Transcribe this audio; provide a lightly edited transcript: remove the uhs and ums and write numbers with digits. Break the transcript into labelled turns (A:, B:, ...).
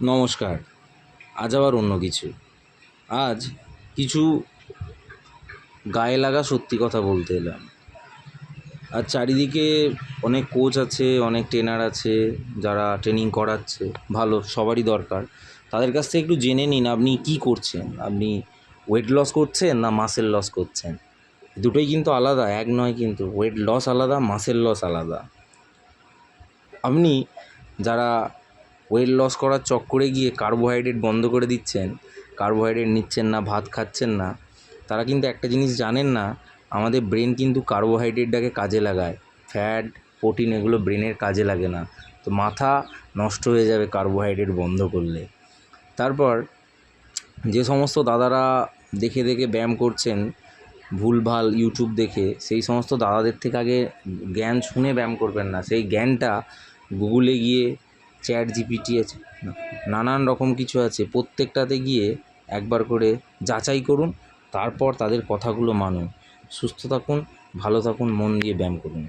A: নমস্কার। আজ আবার অন্য কিছু। আজ কিছু গায়ে লাগা সত্যি কথা বলতে এলাম। আজ চারিদিকে অনেক কোচ আছে, অনেক ট্রেনার আছে যারা ট্রেনিং করাচ্ছে, ভালো, সবারই দরকার। তাদের কাছ থেকে একটু জেনে নিন আপনি কী করছেন। আপনি ওয়েট লস করছেন না মাসেল লস করছেন? দুটোই কিন্তু আলাদা, এক নয় কিন্তু। ওয়েট লস আলাদা, মাসেল লস আলাদা। আপনি যারা ওয়েট লস করার চক্করে গিয়ে কার্বোহাইড্রেট বন্ধ করে দিচ্ছেন, কার্বোহাইড্রেট নিচ্ছেন না, ভাত খাচ্ছেন না, তারা কিন্তু একটা জিনিস জানেন না, আমাদের ব্রেন কিন্তু কার্বোহাইড্রেটটাকে কাজে লাগায়। ফ্যাট, প্রোটিন এগুলো ব্রেনের কাজে লাগে না। তো মাথা নষ্ট হয়ে যাবে কার্বোহাইড্রেট বন্ধ করলে। তারপর যে সমস্ত দাদারা দেখে দেখে ব্যায়াম করছেন ভুলভাল ইউটিউব দেখে, সেই সমস্ত দাদাদের থেকে আগে জ্ঞান শুনে ব্যায়াম করবেন না। সেই জ্ঞানটা গুগলে গিয়ে, চ্যাট জিপিটি আছে, নানান রকম কিছু আছে, প্রত্যেকটাতে গিয়ে একবার করে যাচাই করুন। তারপর তাদের কথাগুলো মানুন। সুস্থ থাকুন, ভালো থাকুন, মন দিয়ে ব্যায়াম করুন।